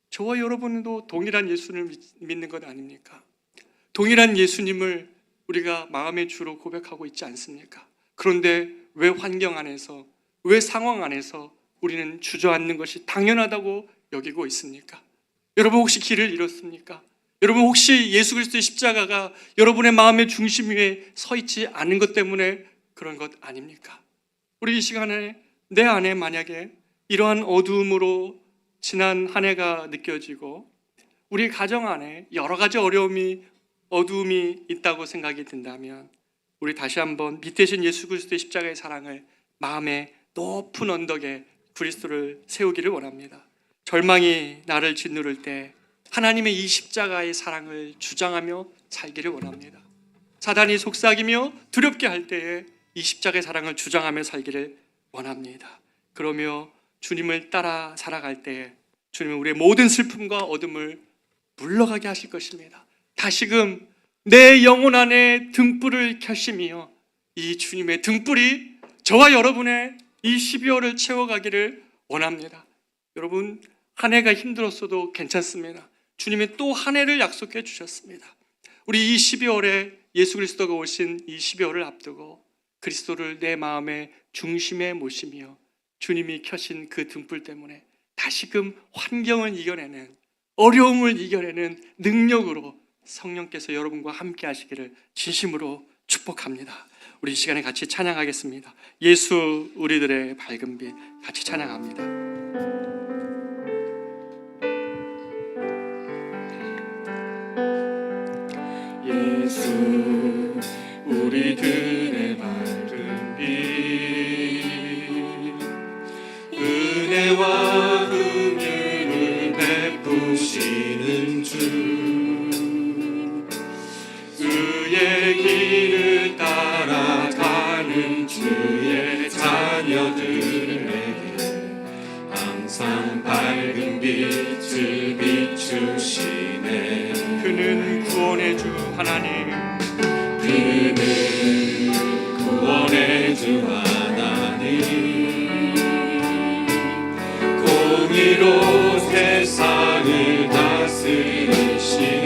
저와 여러분도 동일한 예수님을 믿는 것 아닙니까? 동일한 예수님을 우리가 마음의 주로 고백하고 있지 않습니까? 그런데 왜 환경 안에서, 왜 상황 안에서 우리는 주저앉는 것이 당연하다고 여기고 있습니까? 여러분 혹시 길을 잃었습니까? 여러분 혹시 예수 그리스도의 십자가가 여러분의 마음의 중심 위에 서 있지 않은 것 때문에 그런 것 아닙니까? 우리 이 시간에 내 안에 만약에 이러한 어두움으로 지난 한 해가 느껴지고 우리 가정 안에 여러 가지 어두움이 있다고 생각이 든다면 우리 다시 한번 빛 대신 예수 그리스도의 십자가의 사랑을 마음의 높은 언덕에 그리스도를 세우기를 원합니다. 절망이 나를 짓누를 때 하나님의 이 십자가의 사랑을 주장하며 살기를 원합니다. 사단이 속삭이며 두렵게 할 때에 이 십자가의 사랑을 주장하며 살기를 원합니다. 그러며 주님을 따라 살아갈 때에 주님은 우리의 모든 슬픔과 어둠을 물러가게 하실 것입니다. 다시금 내 영혼 안에 등불을 켜시며 이 주님의 등불이 저와 여러분의 이 12월을 채워가기를 원합니다. 여러분 한 해가 힘들었어도 괜찮습니다. 주님이 또 한 해를 약속해 주셨습니다. 우리 이 12월에 예수 그리스도가 오신 이 12월을 앞두고 그리스도를 내 마음의 중심에 모시며 주님이 켜신 그 등불 때문에 다시금 환경을 이겨내는, 어려움을 이겨내는 능력으로 성령께서 여러분과 함께 하시기를 진심으로 축복합니다. 우리 이 시간에 같이 찬양하겠습니다. 예수 우리들의 밝은 빛, 같이 찬양합니다. 예수 우리들의 밝은 빛, 은혜와 긍휼을 베푸시는 주, 그의 길을 따라가는 주의 자녀들에게 항상 밝은 빛을 비추시네. 그는 구원의 주 하나님, 그는 구원의 주 하나님, 공의로 세상을 다스리시네.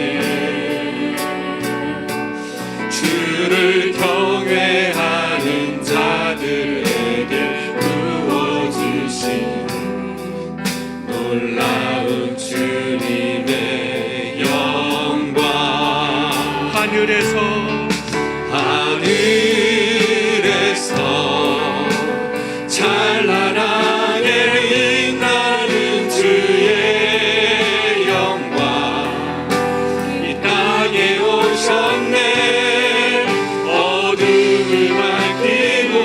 주를 경외하는 자들에게 부어주시는 놀라운 주님의 영광. 하늘에서 찬란하게 빛나는 주의 영광, 이 땅에 오셨네. 어둠을 밝히고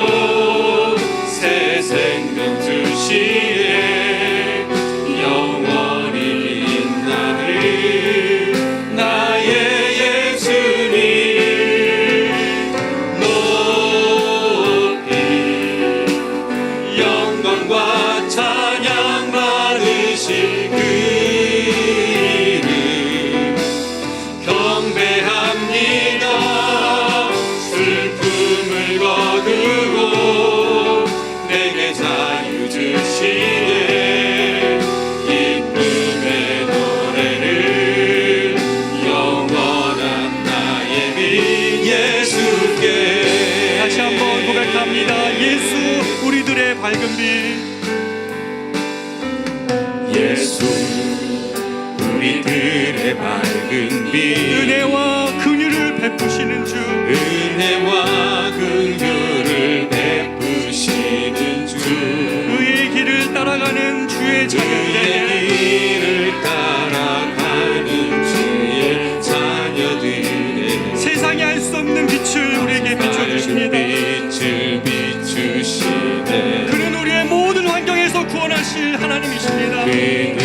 새 생명 주시네. 영원히 빛나는 나의 예수님, 높이 영광과 찬양 받으실 그 이름 경배합니다. 슬픔을 거두고 내게 자유 주시네. 기쁨의 노래를 영원한 나의 빛 예수께. 다시 한번 고백합니다. 예수 우리들의 밝은 빛, 예수 우리들의 밝은 빛, 은혜와 긍휼을 베푸시는 주, 은혜와 긍휼을 베푸시는 주, 그의 길을 따라가는 주의 자녀들에게, 길을 따라가는 주의 자녀들에게 세상이 알 수 없는 빛을 우리에게 비춰주십니다. 빛을 비추시네. 그는 우리의 모든 환경에서 구원하실 하나님이십니다. 그는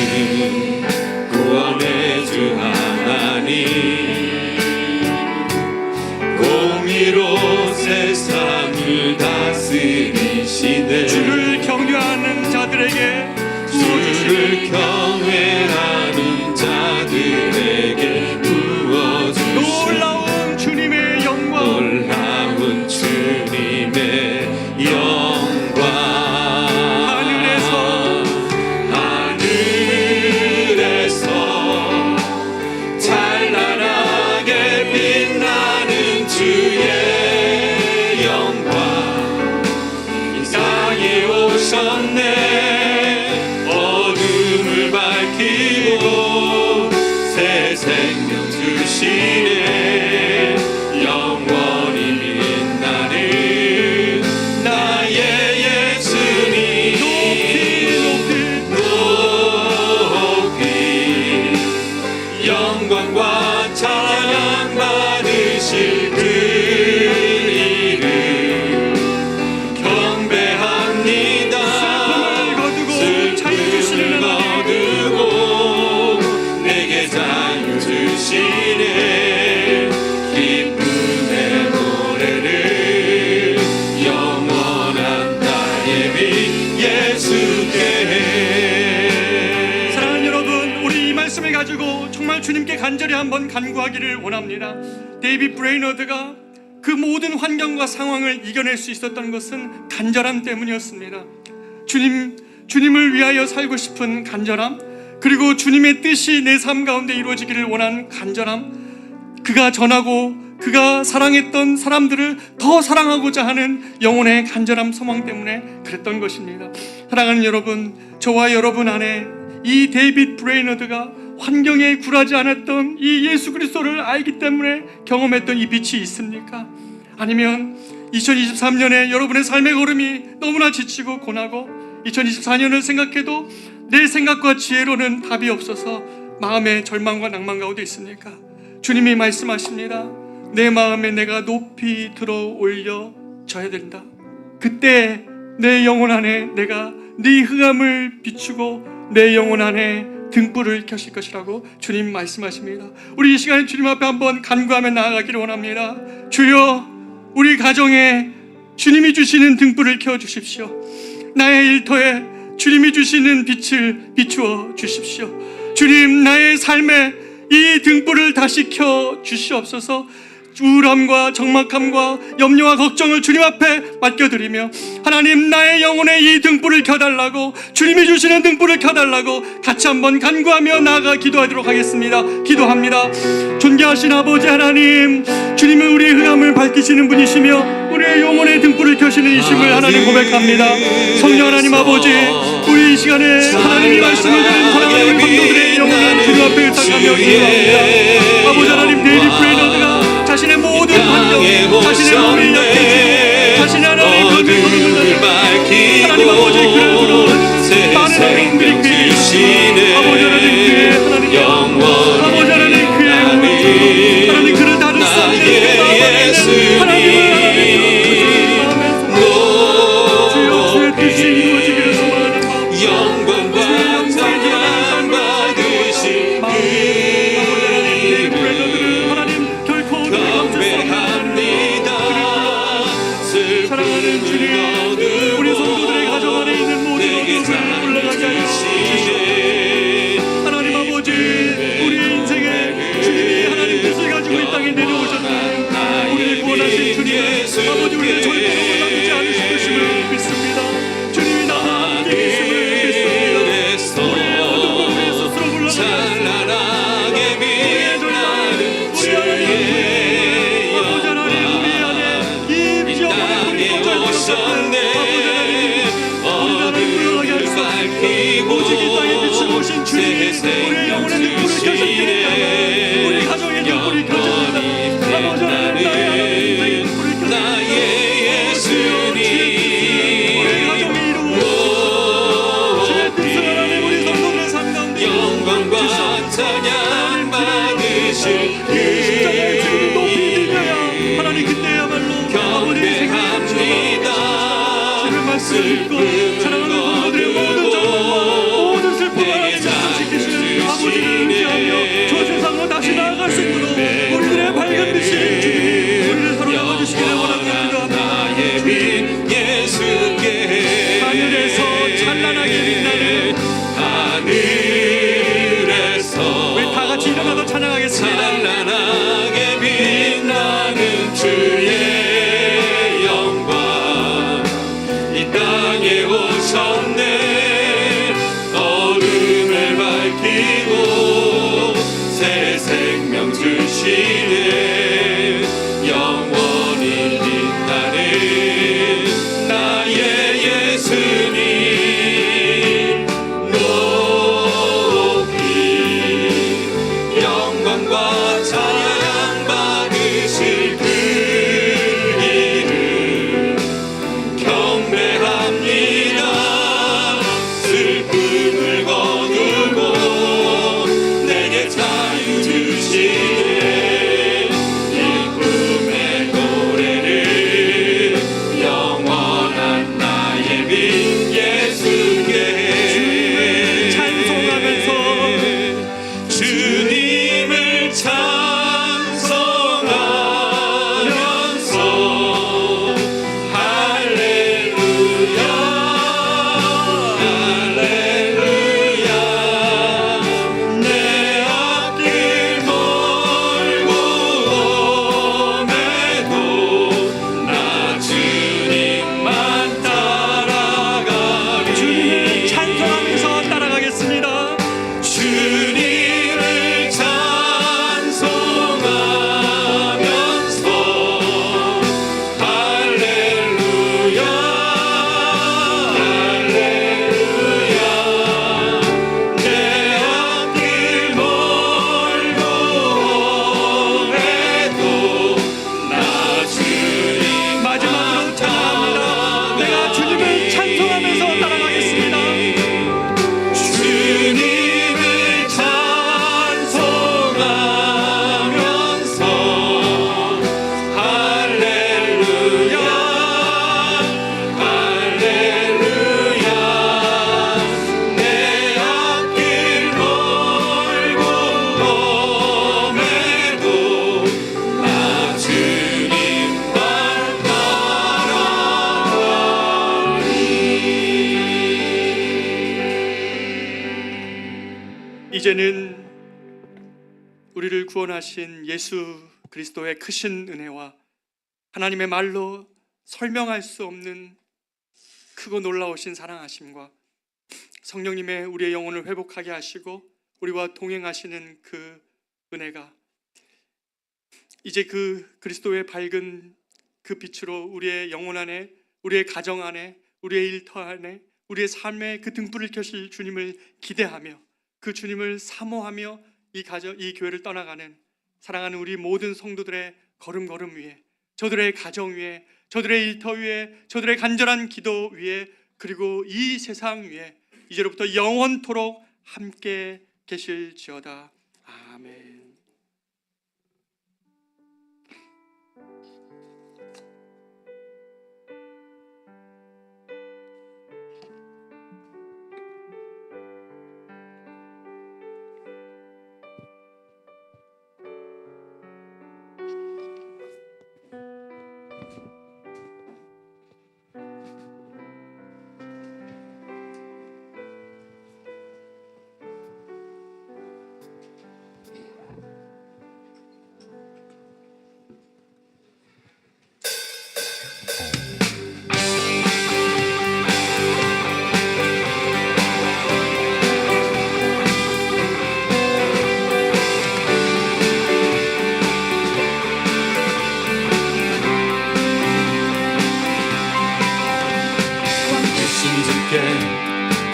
구원의 주 하나님, 공의로 세상을 다스리시네. 주를 경외하는 자들에게, 주를 경외하는 자들에게 부어주시네. 놀라운 주님의 영광, 놀라운 주님의 영광. 하늘에서 찬란하게 빛나는 주의 영광, 이 땅에 오셨네. 어둠을 밝히고 새 생명 주시네. 영원히 빛나는 나의 예수님, 높이 영광과 찬양 받으실 그 이름 경배합니다. 슬픔을 거두고 내게 자유 주시네. 기쁨의 노래를 영원한 나의 빛 예수께. 사랑하는 여러분, 우리 이 말씀을 가지고 정말 주님께 간절히 한번 간구하기를 원합니다. 데이빗 브레이너드가 그 모든 환경과 상황을 이겨낼 수 있었던 것은 간절함 때문이었습니다. 주님을 위하여 살고 싶은 간절함, 그리고 주님의 뜻이 내 삶 가운데 이루어지기를 원하는 간절함, 그가 전하고 그가 사랑했던 사람들을 더 사랑하고자 하는 영혼의 간절함 소망 때문에 그랬던 것입니다. 사랑하는 여러분, 저와 여러분 안에 이 데이빗 브레이너드가 환경에 굴하지 않았던 이 예수 그리스도를 알기 때문에 경험했던 이 빛이 있습니까? 아니면 2023년에 여러분의 삶의 걸음이 너무나 지치고 고나고 2024년을 생각해도 내 생각과 지혜로는 답이 없어서 마음의 절망과 낭만 가운데 있습니까? 주님이 말씀하십니다. 내 마음에 내가 높이 들어 올려져야 된다. 그때 내 영혼 안에 내가 네 흑암을 비추고 내 영혼 안에 등불을 켜실 것이라고 주님 말씀하십니다. 우리 이 시간에 주님 앞에 한번 간구하며 나아가기를 원합니다. 주여, 우리 가정에 주님이 주시는 등불을 켜주십시오. 나의 일터에 주님이 주시는 빛을 비추어 주십시오. 주님, 나의 삶에 이 등불을 다시 켜 주시옵소서. 우울함과 적막함과 염려와 걱정을 주님 앞에 맡겨드리며, 하나님, 나의 영혼에 이 등불을 켜달라고, 주님이 주시는 등불을 켜달라고 같이 한번 간구하며 나아가 기도하도록 하겠습니다. 기도합니다. 존귀하신 아버지 하나님, 주님은 우리의 흑암을 밝히시는 분이시며 우리의 영혼의 등불을 켜시는 이심을 하나님 고백합니다. 성령 하나님 아버지, 우리 이 시간에 하나님이 말씀을 드린 사랑하는 우리 성도들의 영혼을 주님 앞에 의탁하며 기도합니다. 아버지 하나님, 데이빗 브레이너드가 자신의 모든 환경, 자신의 몸이 약해지고 자신의 하나님 곁에 걸음을 다니고 하나님 아버지 그를 부러운 많은 영웅들이 그에게 있습니다. 아버지 하나님, 그의 하나님 아버지 하나님, 그의 오른쪽 하나님, 그를 다룰 수 없는 그 마음에 있는 하나님을 하나님 주여, 주의 뜻이 이루어지기를 소원하는 영광과 찬양 받으신 사랑하는 주님, 우리 성도들의 가정 안에 있는 모든 어둠을 물러가게 하여 주시옵소서. 하나님 아버지, 우리 인생에 주님이 하나님 뜻을 가지고 이 땅에 내려오셨나요? 우리를 구원하신 주님, 아버지, 우리를 절대로 남지 않으실 것임을 믿습니다. 주님이 나와 함께 계심을 믿습니다. 우리의 어둠을 위해 스스로 물러나게 우리의 절망, 우리 하나님, 아버지 하나님, 우리 안에 이 영혼의 불이 꺼져있었네. 오직 이 땅에 빛을 보신 주님, 우리의 영혼의 등불을 켜셨기에 우리 가정의 등불이 켜집니다. 아버지 하나님, 나의 하나님의 등불을 켜십니다. 우리 가정이 이루어지고 주의 뜻을 하나님 우리 성도들의 삶 가운데 영광과 찬양 받으실 그 십자가의 주님을 높이 들려야 하나님, 그때야말로 아버지의 생명을 주옵소서. 주님의 말씀을 듣고 사랑하는 성도들의 모든 절망과 모든 슬픔을 하나님消시키시는 아버지를 의지하며 저 세상으로 다시 나아갈 수 있도록 우리들의 밝은 빛이 주님, 우리를 사로잡아 주시기를 원합니다. 나의 빛 예수께 하늘에서 찬란하게 빛나는 하늘에서 우리 다 같이 일어나서 찬양하겠습니다. 찬란하게 빛나는 주의 영광 이 땅에 오셨네. 어둠을 밝히고 새 생명 주시네. 영원히 빛나는 나의 예수님 높이 영광과 찬양 받으실 그 이름 경배합니다. 이제는 우리를 구원하신 예수 그리스도의 크신 은혜와 하나님의 말로 설명할 수 없는 크고 놀라우신 사랑하심과 성령님의 우리의 영혼을 회복하게 하시고 우리와 동행하시는 그 은혜가 이제 그 그리스도의 밝은 그 빛으로 우리의 영혼 안에, 우리의 가정 안에, 우리의 일터 안에, 우리의 삶에 그 등불을 켜실 주님을 기대하며 그 주님을 사모하며 이 교회를 떠나가는 사랑하는 우리 모든 성도들의 걸음걸음 위에, 저들의 가정 위에, 저들의 일터 위에, 저들의 간절한 기도 위에, 그리고 이 세상 위에 이제로부터 영원토록 함께 계실지어다. 아멘.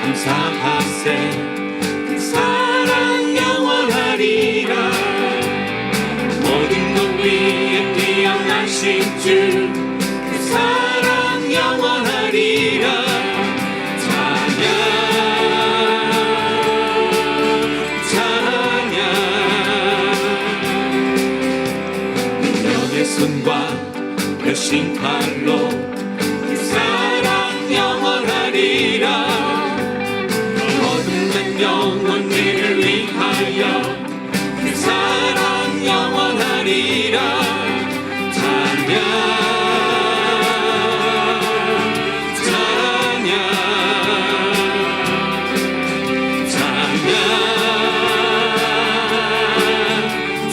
감사하세 그 사랑 영원하리라 모든 것 위에 뛰어나신 주 그 사랑 영원하리라 찬양 찬양 능력의 손과 펴신 팔로 그 사랑 영원하리라 영원히를 위하여 그 사랑 영원하리라 찬양 찬양 찬양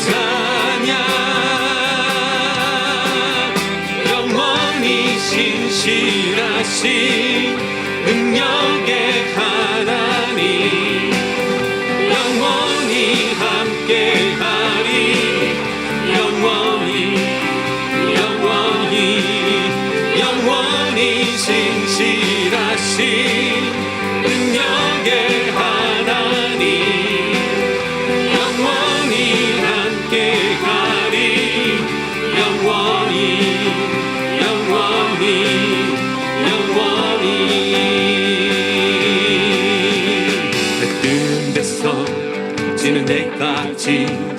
찬양 영원히 신실하신 능력의 하나님 영원히 함께하리 영원히 영원히 영원히 신실하신 능력의 하나님 영원히 함께하리 영원히 영원히 영원히 내 뜬 데서 지는 데까지